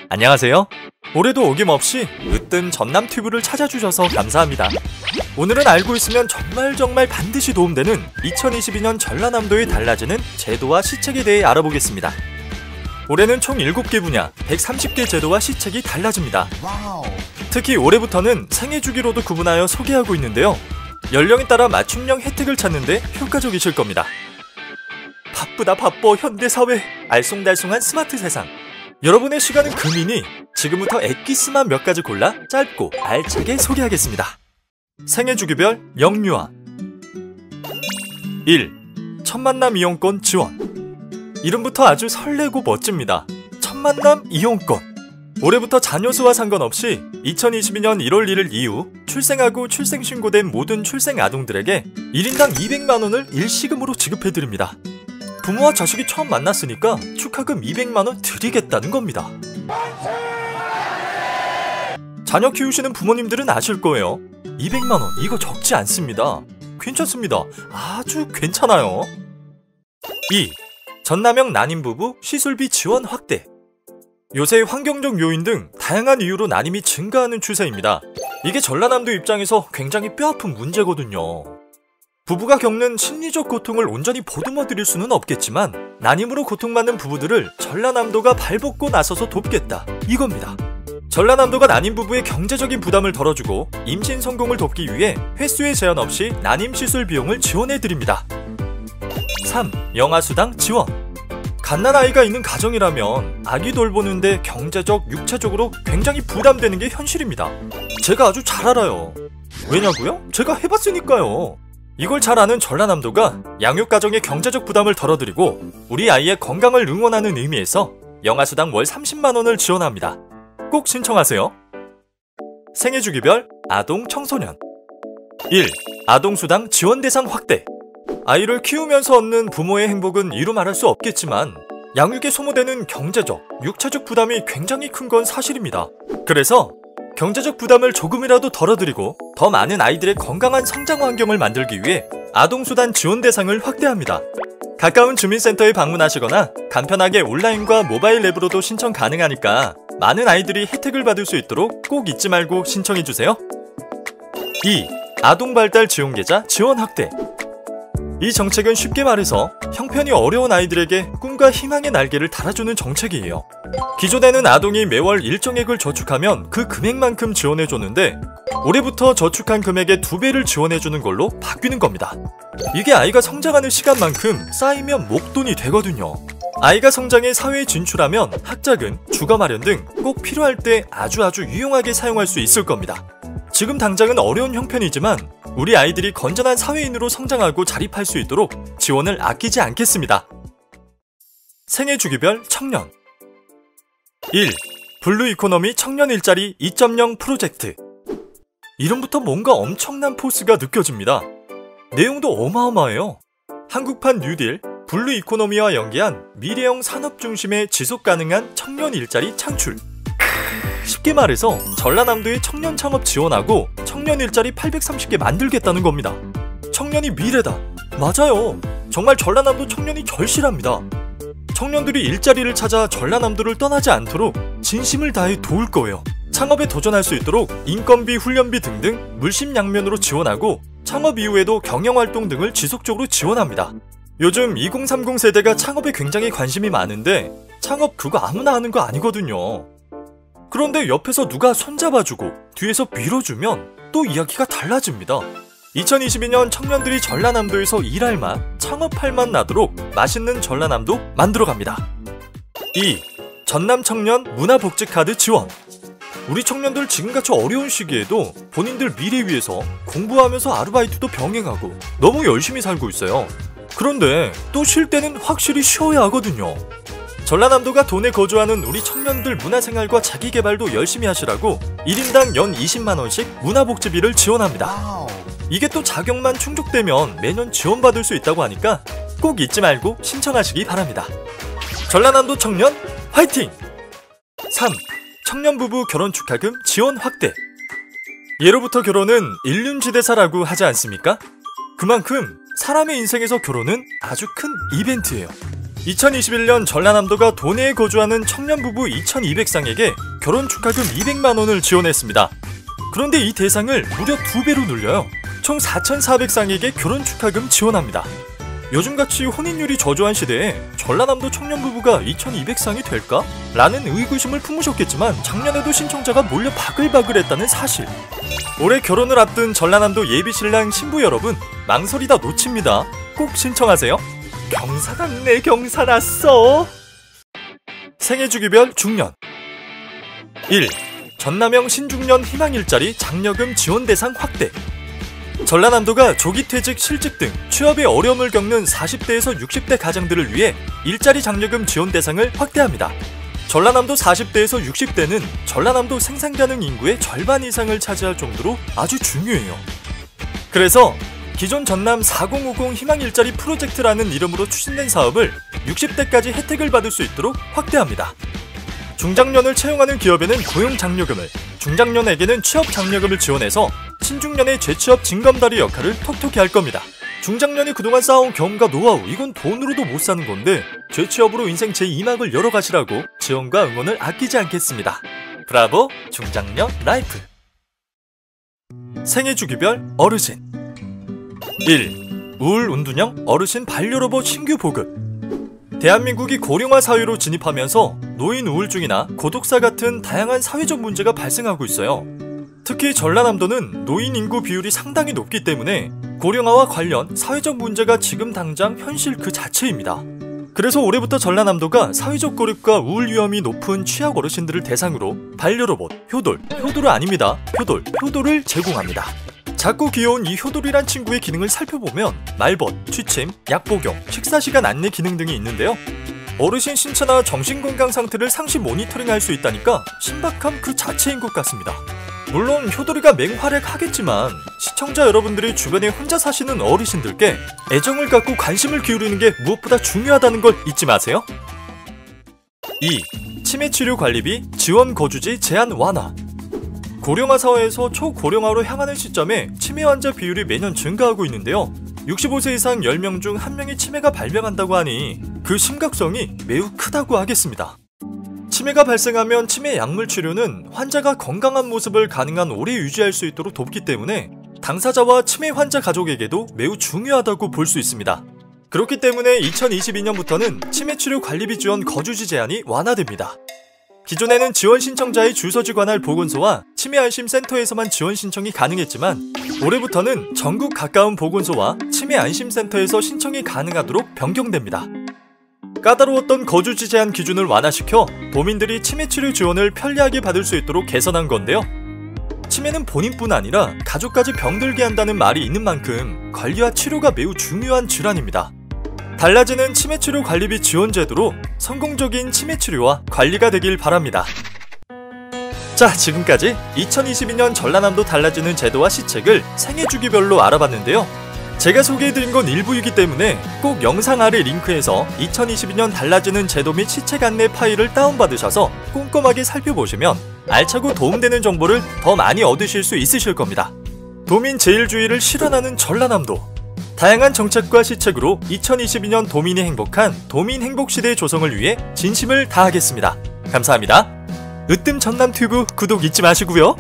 안녕하세요. 올해도 어김없이 으뜸 전남튜브를 찾아주셔서 감사합니다. 오늘은 알고 있으면 정말 반드시 도움되는 2022년 전라남도에 달라지는 제도와 시책에 대해 알아보겠습니다. 올해는 총 7개 분야 130개 제도와 시책이 달라집니다. 특히 올해부터는 생애주기로도 구분하여 소개하고 있는데요. 연령에 따라 맞춤형 혜택을 찾는데 효과적이실 겁니다. 바쁘다 바빠 현대사회, 알쏭달쏭한 스마트 세상. 여러분의 시간은 금이니 지금부터 엑기스만 몇 가지 골라 짧고 알차게 소개하겠습니다. 생애주기별 영유아. 1. 첫 만남 이용권 지원. 이름부터 아주 설레고 멋집니다. 첫 만남 이용권. 올해부터 자녀 수와 상관없이 2022년 1월 1일 이후 출생하고 출생신고된 모든 출생 아동들에게 1인당 200만원을 일시금으로 지급해드립니다. 부모와 자식이 처음 만났으니까 축하금 200만원 드리겠다는 겁니다. 자녀 키우시는 부모님들은 아실 거예요. 200만원 이거 적지 않습니다. 괜찮습니다. 아주 괜찮아요. 2. 전남형 난임부부 시술비 지원 확대. 요새 환경적 요인 등 다양한 이유로 난임이 증가하는 추세입니다. 이게 전라남도 입장에서 굉장히 뼈아픈 문제거든요. 부부가 겪는 심리적 고통을 온전히 보듬어 드릴 수는 없겠지만 난임으로 고통받는 부부들을 전라남도가 발벗고 나서서 돕겠다, 이겁니다. 전라남도가 난임 부부의 경제적인 부담을 덜어주고 임신 성공을 돕기 위해 횟수에 제한 없이 난임 시술 비용을 지원해드립니다. 3. 영아수당 지원. 갓난아이가 있는 가정이라면 아기 돌보는데 경제적, 육체적으로 굉장히 부담되는 게 현실입니다. 제가 아주 잘 알아요. 왜냐고요? 제가 해봤으니까요. 이걸 잘 아는 전라남도가 양육가정의 경제적 부담을 덜어드리고 우리 아이의 건강을 응원하는 의미에서 영아수당 월 30만원을 지원합니다. 꼭 신청하세요. 생애주기별 아동 청소년. 1. 아동수당 지원 대상 확대. 아이를 키우면서 얻는 부모의 행복은 이루 말할 수 없겠지만 양육에 소모되는 경제적, 육체적 부담이 굉장히 큰 건 사실입니다. 그래서 경제적 부담을 조금이라도 덜어드리고 더 많은 아이들의 건강한 성장 환경을 만들기 위해 아동수당 지원 대상을 확대합니다. 가까운 주민센터에 방문하시거나 간편하게 온라인과 모바일 앱으로도 신청 가능하니까 많은 아이들이 혜택을 받을 수 있도록 꼭 잊지 말고 신청해주세요. 2. 아동발달 지원계좌 지원 확대. 이 정책은 쉽게 말해서 형편이 어려운 아이들에게 꿈과 희망의 날개를 달아주는 정책이에요. 기존에는 아동이 매월 일정액을 저축하면 그 금액만큼 지원해줬는데 올해부터 저축한 금액의 2배를 지원해주는 걸로 바뀌는 겁니다. 이게 아이가 성장하는 시간만큼 쌓이면 목돈이 되거든요. 아이가 성장해 사회에 진출하면 학자금, 주거 마련 등 꼭 필요할 때 아주 유용하게 사용할 수 있을 겁니다. 지금 당장은 어려운 형편이지만 우리 아이들이 건전한 사회인으로 성장하고 자립할 수 있도록 지원을 아끼지 않겠습니다. 생애주기별 청년. 1. 블루 이코노미 청년 일자리 2.0 프로젝트. 이름부터 뭔가 엄청난 포스가 느껴집니다. 내용도 어마어마해요. 한국판 뉴딜, 블루 이코노미와 연계한 미래형 산업 중심의 지속가능한 청년 일자리 창출. 쉽게 말해서 전라남도에 청년 창업 지원하고 청년 일자리 830개 만들겠다는 겁니다. 청년이 미래다. 맞아요. 정말 전라남도 청년이 절실합니다. 청년들이 일자리를 찾아 전라남도를 떠나지 않도록 진심을 다해 도울 거예요. 창업에 도전할 수 있도록 인건비, 훈련비 등등 물심양면으로 지원하고 창업 이후에도 경영활동 등을 지속적으로 지원합니다. 요즘 2030 세대가 창업에 굉장히 관심이 많은데 창업 그거 아무나 하는 거 아니거든요. 그런데 옆에서 누가 손잡아주고 뒤에서 밀어주면 또 이야기가 달라집니다. 2022년 청년들이 전라남도에서 일할 맛, 창업할 맛 나도록 맛있는 전라남도 만들어갑니다. 2. 전남 청년 문화복지카드 지원. 우리 청년들 지금같이 어려운 시기에도 본인들 미래 위해서 공부하면서 아르바이트도 병행하고 너무 열심히 살고 있어요. 그런데 또 쉴 때는 확실히 쉬어야 하거든요. 전라남도가 도내 거주하는 우리 청년들 문화생활과 자기개발도 열심히 하시라고 1인당 연 20만원씩 문화복지비를 지원합니다. 이게 또 자격만 충족되면 매년 지원받을 수 있다고 하니까 꼭 잊지 말고 신청하시기 바랍니다. 전라남도 청년 화이팅! 3. 청년부부 결혼축하금 지원 확대. 예로부터 결혼은 일륜지대사라고 하지 않습니까? 그만큼 사람의 인생에서 결혼은 아주 큰 이벤트예요. 2021년 전라남도가 도내에 거주하는 청년부부 2200쌍에게 결혼 축하금 200만원을 지원했습니다. 그런데 이 대상을 무려 2배로 늘려요. 총 4400쌍에게 결혼 축하금 지원합니다. 요즘같이 혼인율이 저조한 시대에 전라남도 청년부부가 2200쌍이 될까? 라는 의구심을 품으셨겠지만 작년에도 신청자가 몰려 바글바글했다는 사실. 올해 결혼을 앞둔 전라남도 예비신랑 신부 여러분, 망설이다 놓칩니다. 꼭 신청하세요. 경사 났네, 경사 났어. 생애주기별 중년. 1. 전남형 신중년 희망일자리 장려금 지원 대상 확대. 전라남도가 조기퇴직, 실직 등 취업에 어려움을 겪는 40대에서 60대 가장들을 위해 일자리 장려금 지원 대상을 확대합니다. 전라남도 40대에서 60대는 전라남도 생산가능 인구의 절반 이상을 차지할 정도로 아주 중요해요. 그래서 기존 전남 4050 희망일자리 프로젝트라는 이름으로 추진된 사업을 60대까지 혜택을 받을 수 있도록 확대합니다. 중장년을 채용하는 기업에는 고용장려금을, 중장년에게는 취업장려금을 지원해서 신중년의 재취업 징검다리 역할을 톡톡히 할 겁니다. 중장년이 그동안 쌓아온 경험과 노하우, 이건 돈으로도 못 사는 건데 재취업으로 인생 제2막을 열어가시라고 지원과 응원을 아끼지 않겠습니다. 브라보 중장년 라이프. 생애주기별 어르신. 1. 우울운둔형 어르신 반려로봇 신규 보급. 대한민국이 고령화 사회로 진입하면서 노인 우울증이나 고독사 같은 다양한 사회적 문제가 발생하고 있어요. 특히 전라남도는 노인 인구 비율이 상당히 높기 때문에 고령화와 관련 사회적 문제가 지금 당장 현실 그 자체입니다. 그래서 올해부터 전라남도가 사회적 고립과 우울 위험이 높은 취약 어르신들을 대상으로 반려로봇, 효도를 아닙니다. 효도를 제공합니다. 작고 귀여운 이 효돌이란 친구의 기능을 살펴보면 말벗, 취침, 약 복용, 식사시간 안내 기능 등이 있는데요. 어르신 신체나 정신건강 상태를 상시 모니터링할 수 있다니까 신박함 그 자체인 것 같습니다. 물론 효돌이가 맹활약하겠지만 시청자 여러분들이 주변에 혼자 사시는 어르신들께 애정을 갖고 관심을 기울이는 게 무엇보다 중요하다는 걸 잊지 마세요. 2. 치매치료 관리비 지원 거주지 제한 완화. 고령화 사회에서 초고령화로 향하는 시점에 치매 환자 비율이 매년 증가하고 있는데요. 65세 이상 10명 중 1명이 치매가 발병한다고 하니 그 심각성이 매우 크다고 하겠습니다. 치매가 발생하면 치매 약물 치료는 환자가 건강한 모습을 가능한 오래 유지할 수 있도록 돕기 때문에 당사자와 치매 환자 가족에게도 매우 중요하다고 볼 수 있습니다. 그렇기 때문에 2022년부터는 치매치료 관리비 지원 거주지 제한이 완화됩니다. 기존에는 지원 신청자의 주소지 관할 보건소와 치매안심센터에서만 지원 신청이 가능했지만 올해부터는 전국 가까운 보건소와 치매안심센터에서 신청이 가능하도록 변경됩니다. 까다로웠던 거주지 제한 기준을 완화시켜 도민들이 치매치료 지원을 편리하게 받을 수 있도록 개선한 건데요. 치매는 본인뿐 아니라 가족까지 병들게 한다는 말이 있는 만큼 관리와 치료가 매우 중요한 질환입니다. 달라지는 치매치료 관리비 지원 제도로 성공적인 치매치료와 관리가 되길 바랍니다. 자, 지금까지 2022년 전라남도 달라지는 제도와 시책을 생애주기별로 알아봤는데요. 제가 소개해드린 건 일부이기 때문에 꼭 영상 아래 링크에서 2022년 달라지는 제도 및 시책 안내 파일을 다운받으셔서 꼼꼼하게 살펴보시면 알차고 도움되는 정보를 더 많이 얻으실 수 있으실 겁니다. 도민 제일주의를 실현하는 전라남도. 다양한 정책과 시책으로 2022년 도민이 행복한 도민 행복시대 조성을 위해 진심을 다하겠습니다. 감사합니다. 으뜸 전남튜브 구독 잊지 마시고요.